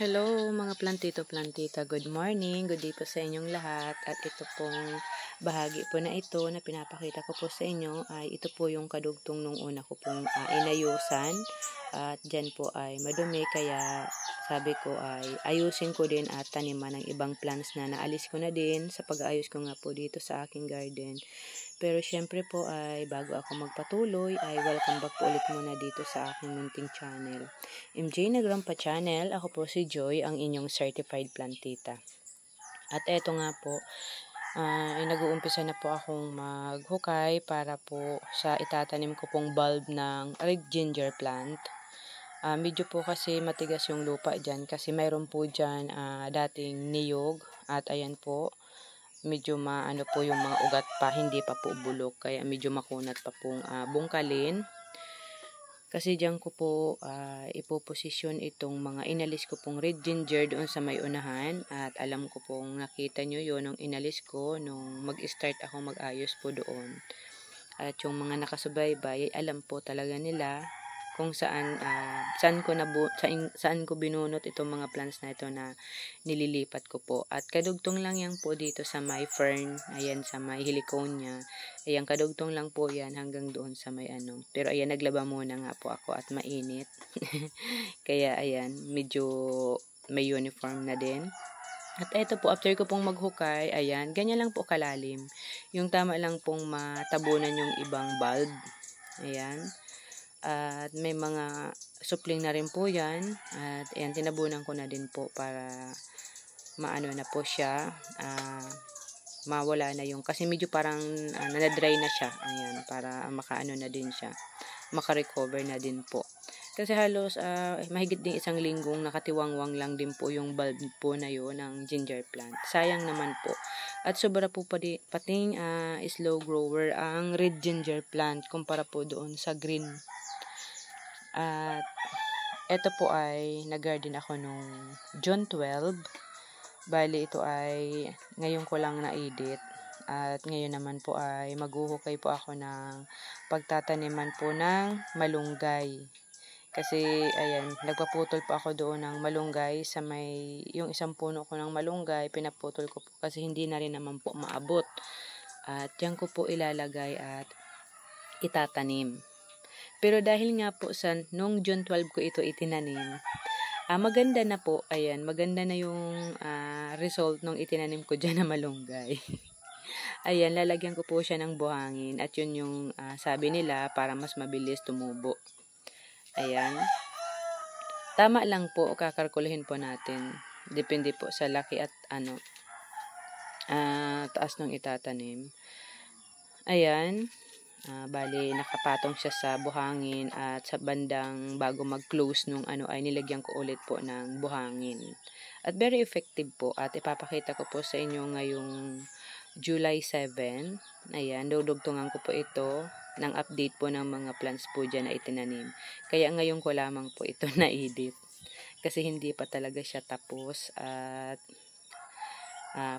Hello mga plantito-plantita, good morning, good day po sa inyong lahat. At ito pong bahagi po na ito na pinapakita ko po sa inyo ay ito po yung kadugtong nung una ko pong inayusan. At dyan po ay madumi kaya sabi ko ay ayusin ko din at taniman ng ibang plants na naalis ko na din sa pag-aayos ko nga po dito sa aking garden. Pero syempre po ay bago ako magpatuloy ay welcome back po ulit muna dito sa aking munting channel. MJ Negrampa Channel, ako po si Joy, ang inyong certified plantita. At eto nga po, nag-uumpisa na po akong maghukay para po sa itatanim ko pong bulb ng red ginger plant. Medyo po kasi matigas yung lupa dyan kasi mayroon po dyan dating niyog at ayan po. Medyo maano po yung mga ugat pa, hindi pa po bulok, kaya medyo makunat pa pong bungkalin. Kasi diyan ko po ipoposisyon itong mga inalis ko pong red ginger doon sa may unahan. At alam ko pong nakita nyo yun nung inalis ko, nung mag-start ako mag-ayos po doon. At yung mga nakasubaybay, alam po talaga nila kung saan ko binunot itong mga plants na ito na nililipat ko po. At kadugtong lang yan po dito sa may fern, ayan sa may heliconia. Ayan, kadugtong lang po yan hanggang doon sa may ano. Pero ayan, naglaba muna nga po ako at mainit. Kaya ayan, medyo may uniform na din. At eto po, after ko pong maghukay, ayan, ganyan lang po kalalim. Yung tama lang pong matabunan yung ibang bulb. Ayan. At may mga supling na rin po yan. At ayan, tinabunan ko na din po para maano na po siya. Mawala na yung, kasi medyo parang nadry na siya. Ayan, para makaano na din siya. Makarecover na din po. Kasi halos mahigit din isang linggong nakatiwangwang lang din po yung bulb po na yun ng ginger plant. Sayang naman po. At sobra po pating slow grower ang red ginger plant kumpara po doon sa green. At eto po ay nag-garden ako nung June 12. Bali ito ay ngayon ko lang na-edit. At ngayon naman po ay maghuhukay po ako ng pagtataniman po ng malunggay. Kasi ayan, nagpaputol po ako doon ng malunggay sa may, yung isang puno ko ng malunggay, pinaputol ko po kasi hindi na rin naman po maabot. At yan ko po ilalagay at itatanim. Pero dahil nga po nung June 12 ko ito itinanim, maganda na po, ayan, maganda na yung result nung itinanim ko dyan na malunggay. Ayan, lalagyan ko po siya ng buhangin at yun yung sabi nila para mas mabilis tumubo. Ayan. Tama lang po, kakalkulahin po natin. Depende po sa laki at taas ng itatanim. Ayan. Bali, nakapatong siya sa buhangin at sa bandang bago mag-close nung ay nilagyan ko ulit po ng buhangin. At very effective po at ipapakita ko po sa inyo ngayong July 7. Ayan, dudugtungan ko po ito ng update po ng mga plants po dyan na itinanim. Kaya ngayon ko lamang po ito na-edit. Kasi hindi pa talaga siya tapos. At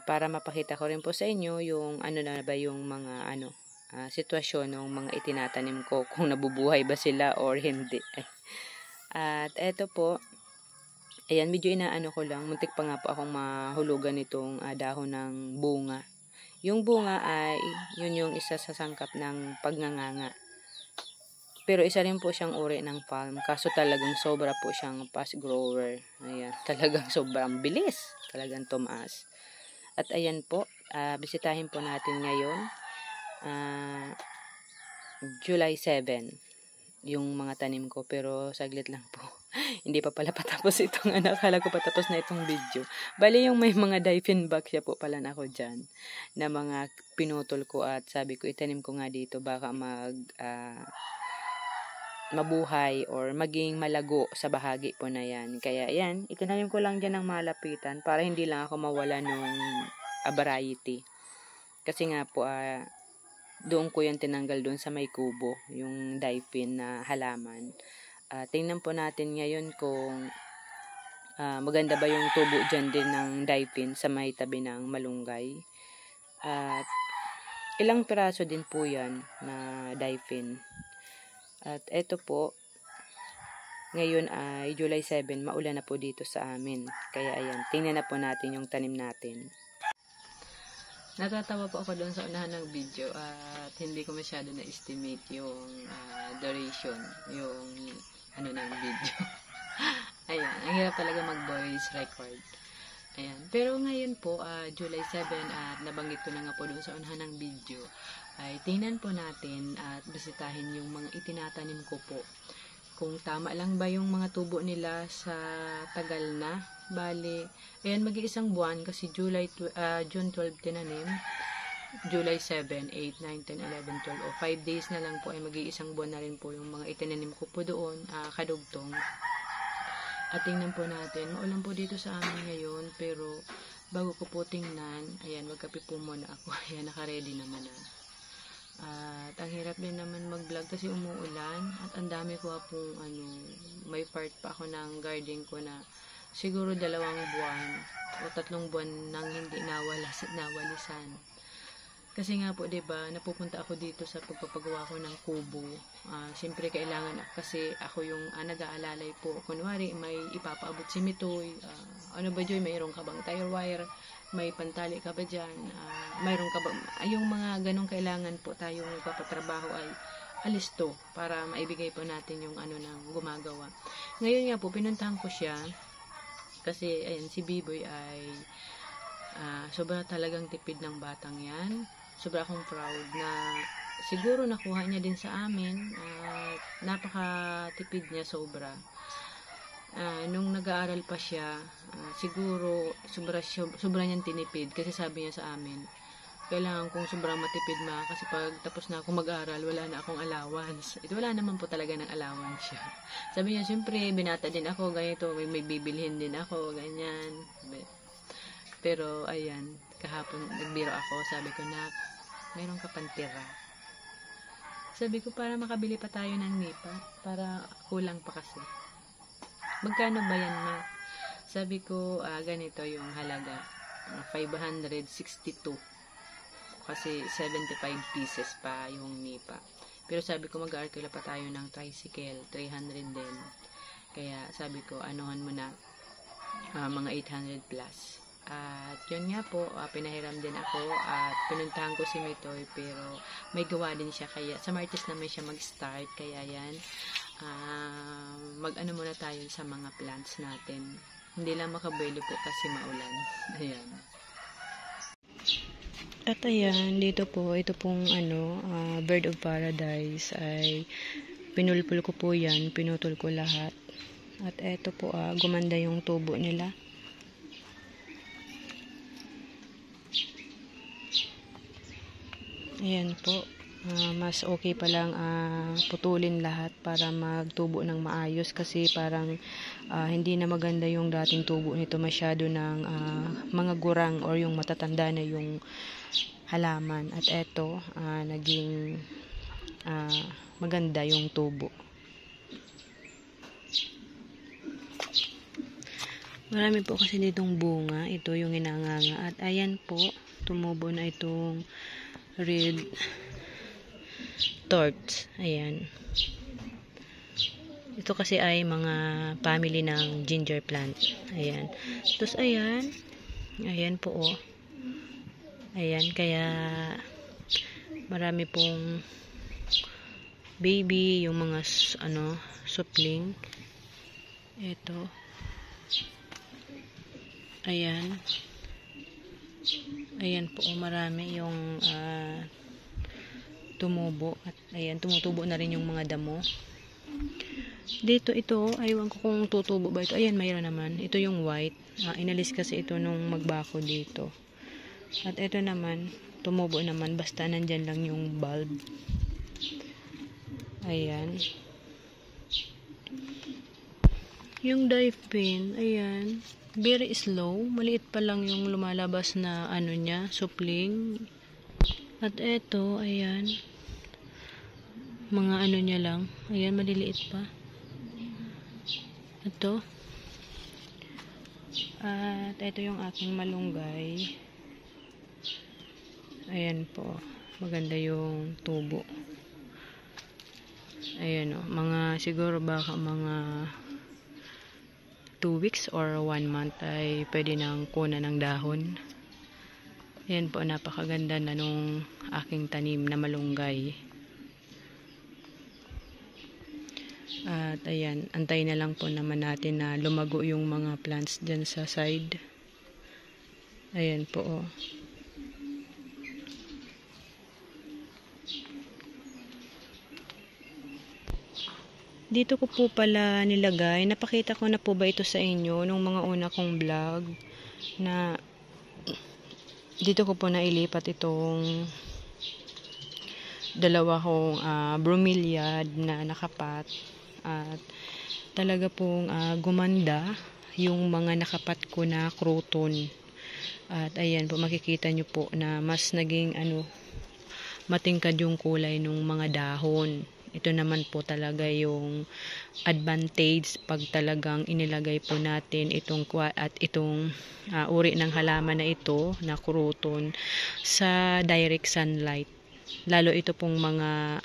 para mapakita ko rin po sa inyo yung na ba yung mga sitwasyon ng mga itinatanim ko. Kung nabubuhay ba sila or hindi. At eto po. Ayan, medyo inaano ko lang. Muntik pa nga po akong mahulugan itong dahon ng bunga. Yung bunga ay, yun yung isa sa sangkap ng pagnganganga. Pero isa rin po siyang uri ng palm. Kaso talagang sobra po siyang fast grower. Ayan, talagang sobrang bilis. Talagang tumaas. At ayan po, bisitahin po natin ngayon. July 7. Yung mga tanim ko. Pero saglit lang po. Hindi pa pala patapos itong akala ko patapos na itong video. Bali yung may mga Diefenbach siya po pala na ako dyan. Na mga pinutol ko at sabi ko itanim ko nga dito baka mabuhay or maging malago sa bahagi po na yan. Kaya yan, itinanim ko lang dyan ng malapitan para hindi lang ako mawala nung variety. Kasi nga po doon ko yan tinanggal doon sa may kubo. Yung Diefen na halaman. Tingnan po natin ngayon kung maganda ba yung tubo dyan din ng Diefen sa may tabi ng malunggay. At ilang piraso din po yan na Diefen. At eto po, Ngayon ay July 7, maulan na po dito sa amin. Kaya ayan, tingnan na po natin yung tanim natin. Natatawa po ako doon sa unahan ng video at hindi ko masyado na-estimate yung duration, yung ano ng video. Ayan, ang hirap talaga mag-voice record. Ayan, pero ngayon po, July 7 at nabanggit ko na nga po doon sa unahan ng video, ay tingnan po natin at bisitahin yung mga itinatanim ko po. Kung tama lang ba yung mga tubo nila sa tagal na. Bali, ayan, mag-iisang buwan kasi June 12 tinanim. July 7, 8, 9, 10, 11, 12 o 5 days na lang po ay mag-iisang buwan na rin po yung mga itinanim ko po doon, kadugtong. At tingnan po natin, maulan po dito sa amin ngayon, pero bago ko po tingnan, ayan, magkape po muna ako. Ayan, naka-ready naman na. At ang hirap din naman mag-vlog kasi umuulan at ang dami ko pong may part pa ako ng garden ko na siguro 2 buwan o 3 buwan nang hindi nawalisan. Kasi nga po, 'di ba, napupunta ako dito sa pagpapagawa ko ng kubo. Siyempre kailangan kasi ako yung nag-aalalay po. Kunwari may ipapaabot si Mitoy, ano ba Joy, mayroon ka bang tire wire? May pantali ka ba dyan? Mayroon ka ba? Yung mga ganong kailangan po tayong nagpapatrabaho ay alisto para maibigay po natin yung nang gumagawa. Ngayon nga po, pinuntahan ko siya kasi ayan, si Biboy ay sobra talagang tipid ng batang yan. Sobra akong proud na siguro nakuha niya din sa amin at napakatipid niya sobra. Nung nag-aaral pa siya, siguro sobra niyang tinipid kasi sabi niya sa amin, kailangan kong sobrang matipid kasi pag tapos na ako mag-aaral, wala na akong allowance. Ito wala naman po talaga ng allowance siya. Sabi niya, siyempre, binata din ako, ganito, may bibilhin din ako, ganyan. Pero, ayan, kahapon nagbiro ako, sabi ko na, mayroon ka pang tira. Sabi ko, para makabili pa tayo ng nipa, para kulang pa kasi. Magkano ba yan, ma? Sabi ko, ganito yung halaga. 562. Kasi 75 pieces pa yung nipa. Pero sabi ko, mag-arkila pa tayo ng tricycle. 300 din. Kaya sabi ko, anuhan mo na mga 800 plus. At yun nga po, pinahiram din ako at pinuntahan ko si Mitoy, pero may gawa din siya, kaya sa Martes naman siya mag-start, kaya yan, mag-ano muna tayo sa mga plants natin. Hindi lang makabuelo po kasi maulan. Ayan. At ayan, dito po, ito pong Bird of Paradise ay pinulpul ko po yan, pinutol ko lahat. At eto po, gumanda yung tubo nila. Ayan po, mas okay pa lang putulin lahat para magtubo ng maayos kasi parang hindi na maganda yung dating tubo nito, masyado ng mga gurang or yung matatanda na yung halaman. At eto, naging maganda yung tubo. Marami po kasi ditong bunga, ito yung inanganga. At ayan po, tumubo na itong red torts. Ayan. Ito kasi ay mga family ng ginger plant. Ayan. Tapos ayan. Ayan po oh. Ayan. Kaya marami pong baby, yung mga supling. Ito. Ayan. Ayan po, marami yung tumubo. At ayan, tumutubo na rin yung mga damo. Dito ito, aywan ko kung tutubo ba ito. Ayan, mayroon naman. Ito yung white. Inalis kasi ito nung magbako dito. At ito naman, tumubo naman. Basta nandyan lang yung bulb. Ayan. Yung dive pin, ayan. Very slow. Maliit pa lang yung lumalabas na niya, supling. At eto, ayan. Mga niya lang. Ayan, maliliit pa. Ito. At ito yung aking malunggay. Ayan po. Maganda yung tubo. Ayan o. Siguro baka mga 2 weeks or 1 month ay pwede nang kunan ng dahon. Ayan po, napakaganda na nung aking tanim na malunggay. At ayan, antay na lang po naman natin na lumago yung mga plants dyan sa side. Ayan po, oh. Dito ko po pala nilagay, napakita ko na po ba ito sa inyo nung mga una kong vlog, na dito ko po nailipat itong dalawa kong bromeliad na nakapat, at talaga pong gumanda yung mga nakapat ko na croton. At ayan po, makikita nyo po na mas naging matingkad yung kulay ng mga dahon. Ito naman po talaga yung advantage pag talagang inilagay po natin itong uri ng halaman na ito, na croton, sa direct sunlight. Lalo ito pong mga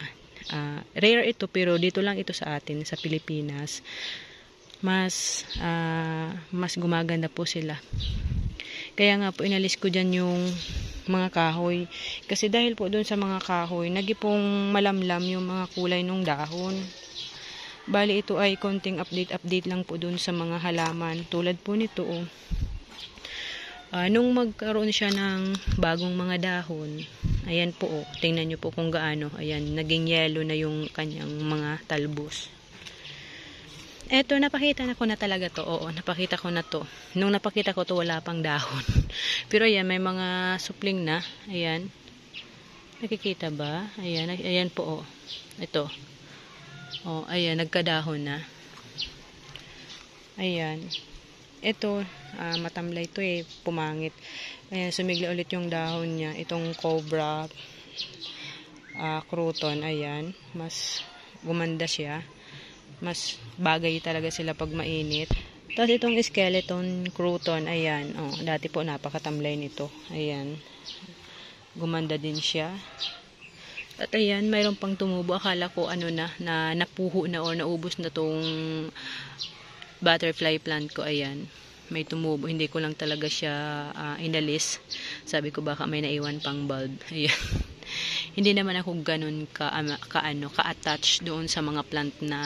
rare ito, pero dito lang ito sa atin sa Pilipinas. Mas gumaganda po sila. Kaya nga po inalis ko dyan yung mga kahoy. Kasi dahil po doon sa mga kahoy, nagipong malamlam yung mga kulay ng dahon. Bali ito ay konting update lang po doon sa mga halaman. Tulad po nito, oh. Nung magkaroon siya ng bagong mga dahon, ayan po, oh. Tingnan nyo po kung gaano. Ayan, naging yellow na yung kanyang mga talbos. Eto, napakita na ko na talaga to. Oo, napakita ko na to. Nung napakita ko to, wala pang dahon. Pero ayan, may mga supling na. Ayan. Nakikita ba? Ayan, ayan po, oh. Ito. Oh, ayan, nagkadahon na. Ayan. Ito, matamlay to eh, pumangit. Ayan, sumigla ulit yung dahon niya. Itong cobra croton, ayan. Mas gumanda siya. Mas bagay talaga sila pag mainit. Tapos itong skeleton croton, ayan, oh, dati po napakatamlay nito. Ayan, gumanda din siya. At ayan, mayroon pang tumubo. Akala ko na napuho na o naubos na tong butterfly plant ko. Ayan, may tumubo. Hindi ko lang talaga siya inalis. Sabi ko baka may naiwan pang bulb. Ayan. Hindi naman ako ganun ka-attach doon sa mga plant na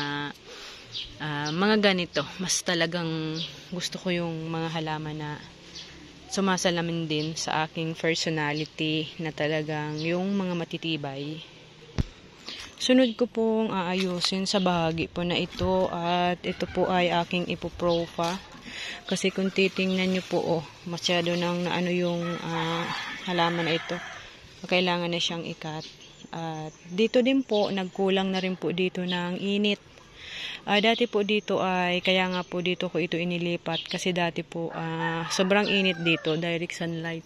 mga ganito. Mas talagang gusto ko yung mga halaman na sumasalamin din sa aking personality, na talagang yung mga matitibay. Sunod ko pong aayusin sa bahagi po na ito, at ito po ay aking ipoprofa. Kasi kung titingnan nyo po, oh, masyado nang yung halaman na ito. Kailangan na siyang ikat. At dito din po, nagkulang na rin po dito ng init. Dati po dito ay, kaya nga po dito ko ito inilipat. Kasi dati po, sobrang init dito, direct sunlight.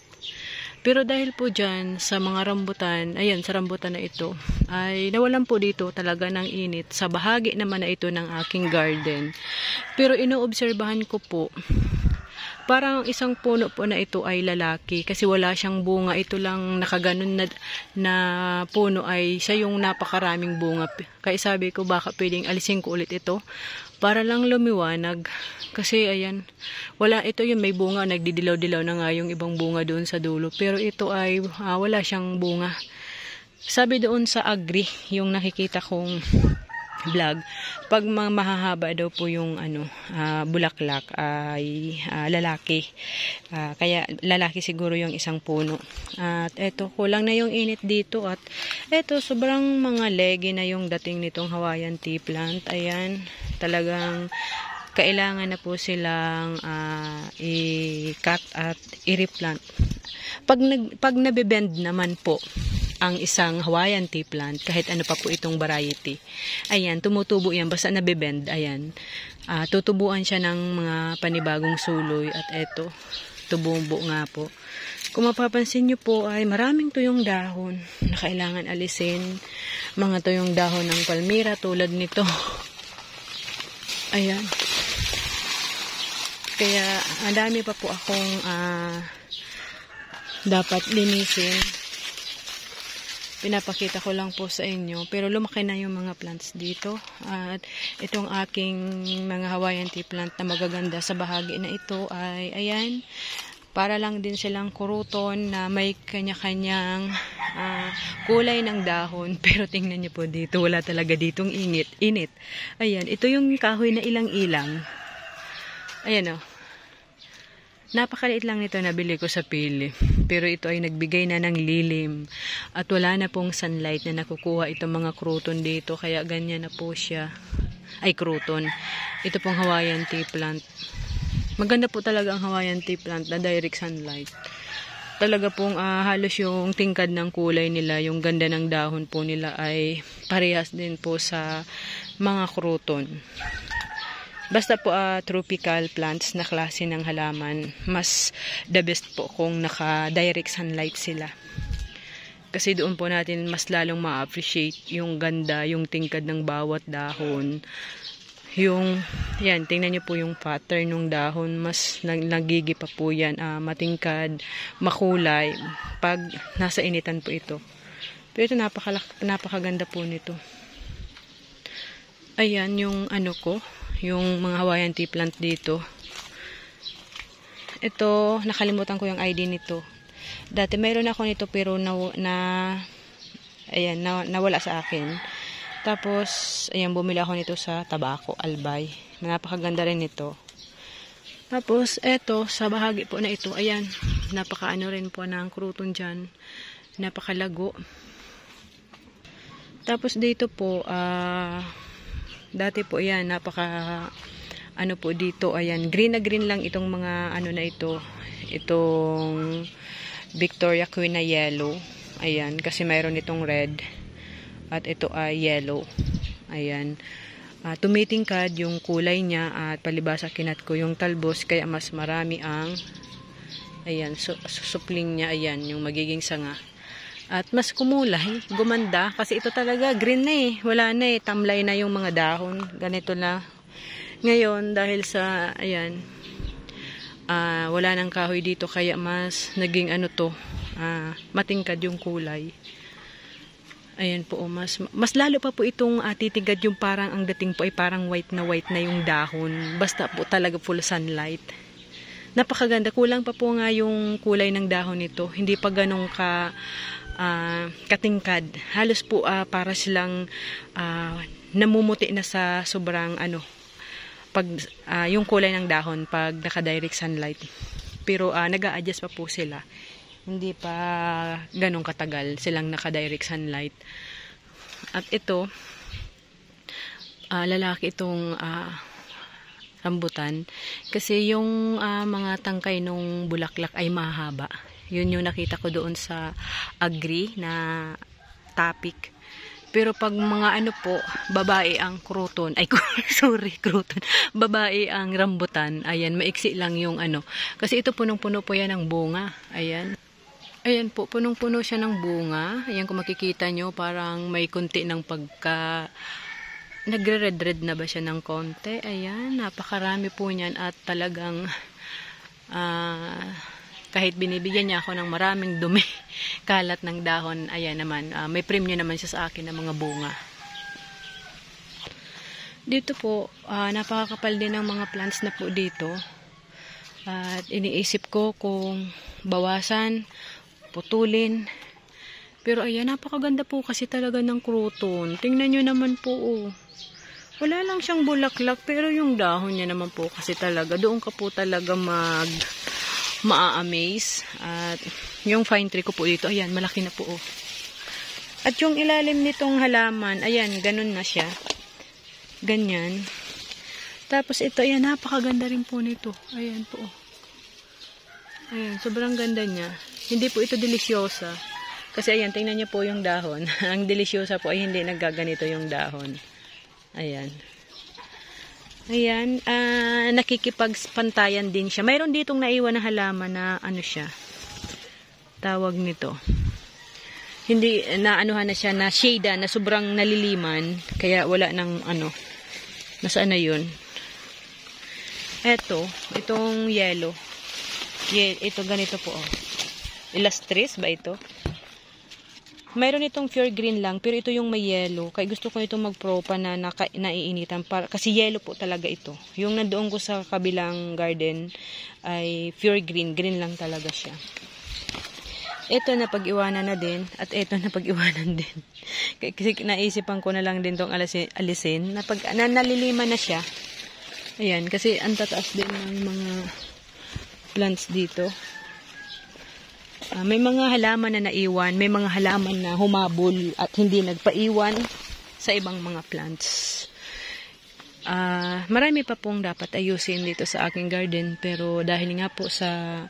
Pero dahil po dyan, sa mga rambutan, ayan, sa rambutan na ito, ay nawalan po dito talaga ng init. Sa bahagi naman na ito ng aking garden. Pero inoobserbahan ko po, parang isang puno po na ito ay lalaki kasi wala siyang bunga. Ito lang nakaganon na puno ay siya yung napakaraming bunga. Kaya sabi ko baka pwedeng alisin ko ulit ito para lang lumiwanag. Kasi ayan, wala ito yung may bunga, nagdidilaw-dilaw na nga yung ibang bunga doon sa dulo. Pero ito ay wala siyang bunga. Sabi doon sa agri, yung nakikita kong vlog, pag mahahaba daw po yung bulaklak ay lalaki. Kaya lalaki siguro yung isang puno. At eto, kulang na yung init dito. At eto, sobrang mga legi na yung dating nitong Hawaiian tea plant. Ayan, talagang kailangan na po silang i-cut at i-replant. Pag nabibend naman po ang isang Hawaiian tea plant, kahit ano pa po itong variety, ayan, tumutubo yan, basta nabibend, ayan, tutubuan siya ng mga panibagong suloy. At eto, tumubo nga po. Kung mapapansin nyo po ay maraming tuyong dahon na kailangan alisin. Mga tuyong dahon ng palmira tulad nito. Ayan. Kaya ang dami pa po akong dapat linisin. Pinapakita ko lang po sa inyo. Pero lumaki na yung mga plants dito. At itong aking mga Hawaiian tea plant na magaganda sa bahagi na ito ay, ayan, para lang din silang kuruton na may kanya-kanyang kulay ng dahon. Pero tingnan nyo po dito, wala talaga ditong init. Ayan, ito yung kahoy na ilang-ilang. Ayan o. Napakaliit lang nito, nabili ko sa Pili. Pero ito ay nagbigay na ng lilim. At wala na pong sunlight na nakukuha itong mga kruton dito. Kaya ganyan na po siya. Ay, kruton. Ito pong Hawaiian tea plant. Maganda po talaga ang Hawaiian tea plant na direct sunlight. Talaga pong halos yung tingkad ng kulay nila, yung ganda ng dahon po nila ay parehas din po sa mga kruton. Basta po tropical plants na klase ng halaman, mas the best po kung naka-direct sunlight sila. Kasi doon po natin mas lalong ma-appreciate yung ganda, yung tingkad ng bawat dahon. Yung, yan, tingnan nyo po yung pattern ng dahon, mas nagigi pa po yan, matingkad, makulay, pag nasa initan po ito. Pero ito napakaganda po nito. Ayan yung ano ko, yung mga Hawaiian tea plant dito. Ito, nakalimutan ko yung ID nito. Dati mayroon ako nito pero nawala sa akin. Tapos, ayan, bumili ako nito sa Tabako, Albay. Napakaganda rin ito. Tapos, eto, sa bahagi po na ito, ayan, napakaano rin po ng kruton dyan. Napakalago. Tapos dito po, dati po ayan, ano po dito, ayan, green na green lang itong mga ano na ito, itong Victoria Queen na yellow, ayan, kasi mayroon itong red, at ito ay yellow, ayan, tumitingkad yung kulay niya, at palibasa kinat ko yung talbos, kaya mas marami ang, ayan, supling niya, ayan, yung magiging sanga. At mas kumulay, gumanda. Kasi ito talaga, green na eh. Wala na eh, tamlay na yung mga dahon. Ganito na. Ngayon, dahil sa, ayan, wala nang kahoy dito, kaya mas naging ano to, matingkad yung kulay. Ayan po, mas lalo pa po itong titigad yung parang, ang dating po ay parang white na yung dahon. Basta po talaga full sunlight. Napakaganda. Kulang pa po nga yung kulay ng dahon nito. Hindi pa ganun katingkad. Halos po para silang namumuti na sa sobrang ano, pag yung kulay ng dahon pag naka-direct sunlight. Pero nag-a-adjust pa po sila. Hindi pa ganun katagal silang naka-direct sunlight. At ito, lalaki itong rambutan. Kasi yung mga tangkay nung bulaklak ay mahaba. Yun yung nakita ko doon sa agri na topic. Pero pag mga ano po, babae ang kruton. Ay, sorry, kruton. Babae ang rambutan. Ayan, maiksi lang yung ano. Kasi ito punong-puno po yan ng bunga. Ayan. Ayan po, punong-puno siya ng bunga. Ayan, kung makikita nyo, parang may konti ng pagka... Nagre-red-red na ba siya ng konti? Ayan, napakarami po niyan at talagang... kahit binibigyan niya ako ng maraming dumi, kalat ng dahon, ayan naman, may premyo naman siya sa akin ng mga bunga. Dito po, napakakapal din ng mga plants na po dito. At iniisip ko kung bawasan, putulin. Pero ayan, napakaganda po kasi talaga ng kruton. Tingnan nyo naman po, oh. Wala lang siyang bulaklak, pero yung dahon niya naman po kasi talaga, doon ka po talaga ma-amaze. At yung fine tree ko po dito, ayan, malaki na po, oh. At yung ilalim nitong halaman, ayan, ganun na siya. Ganyan. Tapos ito, ayan, napakaganda rin po nito. Ayan po, oh. Ayan, sobrang ganda niya. Hindi po ito delisyosa. Kasi ayan, tingnan niyo po yung dahon. Ang delisyosa po ay hindi naggaganito yung dahon. Ayan. Ayan, nakikipagpantayan din siya. Mayroon ditong naiwan na halaman na ano siya, tawag nito. Hindi, na anuhan na siya, na shade na sobrang naliliman. Kaya wala nang ano, nasaan na yun. Itong yellow. Ito ganito po, oh. Illustrious ba ito? Mayroon itong pure green lang, pero ito yung may yellow. Kaya gusto ko itong magpropa na naiinitan. Kasi yellow po talaga ito. Yung nandoon ko sa kabilang garden ay pure green. Green lang talaga siya. Ito na pag-iwanan na din. At ito na pag-iwanan din. Kasi naisipan ko na lang din itong alisin. Nalilima na siya. Ayan, kasi ang tataas din ng mga plants dito. May mga halaman na naiwan, may mga halaman na humabol at hindi nagpaiwan sa ibang mga plants. Marami pa pong dapat ayusin dito sa aking garden, pero dahil nga po sa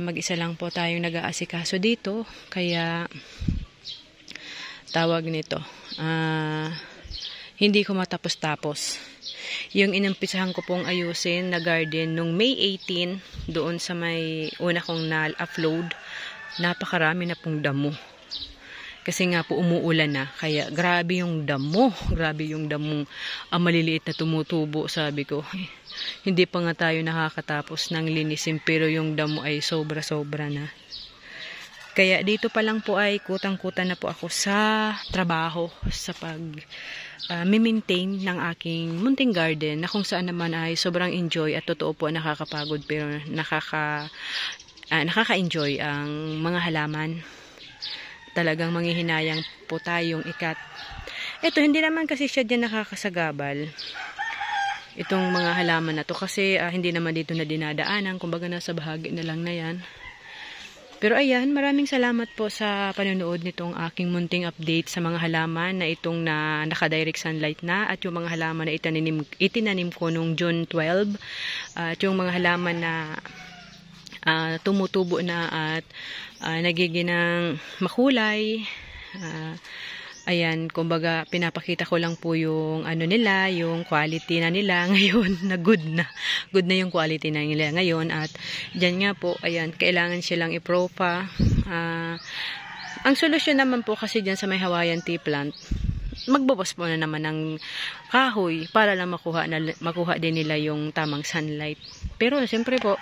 mag-isa lang po tayong nag-aasikaso dito, kaya tawag nito, hindi ko matapos-tapos. Yung inumpisahan ko pong ayusin na garden nung May 18, doon sa may una kong na-upload, napakarami na pong damo. Kasi nga po umuulan na, kaya grabe yung damo. Grabe yung damong maliliit na tumutubo, sabi ko. Hindi pa nga tayo nakakatapos ng linisin, pero yung damo ay sobra-sobra na. Kaya dito pa lang po ay kutang-kuta na po ako sa trabaho, sa maintain ng aking munting garden, na kung saan naman ay sobrang enjoy at totoo po nakakapagod, pero nakaka-enjoy ang mga halaman. Talagang manghihinayang po tayong ikat. Ito, hindi naman kasi siya dyan nakakasagabal. Itong mga halaman na to kasi hindi naman dito na dinadaanan, kumbaga nasa bahagi na lang na yan. Pero ayan, maraming salamat po sa panonood nitong aking munting update sa mga halaman na itong naka-direct sunlight na, at yung mga halaman na itinanim ko nung June 12, at yung mga halaman na tumutubo na at nagiginang makulay. Ayan, kumbaga pinapakita ko lang po yung nila, yung quality na nila ngayon, na good na yung quality na nila ngayon. At dyan nga po, ayan, kailangan silang ipropa. Ang solusyon naman po kasi dyan sa may Hawaiian tea plant, magbubuhos po na naman ng kahoy para lang makuha din nila yung tamang sunlight. Pero siyempre po,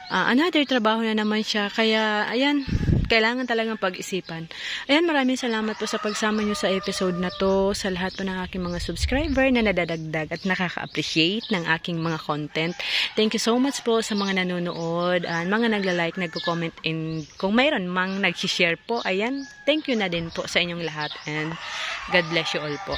another trabaho na naman siya, kaya ayan, kailangan talagang pag-isipan. Ayan, maraming salamat po sa pagsama nyo sa episode na to, sa lahat po ng aking mga subscriber na nadadagdag at nakaka-appreciate ng aking mga content. Thank you so much po sa mga nanonood, mga nagla-like, nagko-comment, and kung mayroon mang nag-share po, ayan, thank you na din po sa inyong lahat, and God bless you all po.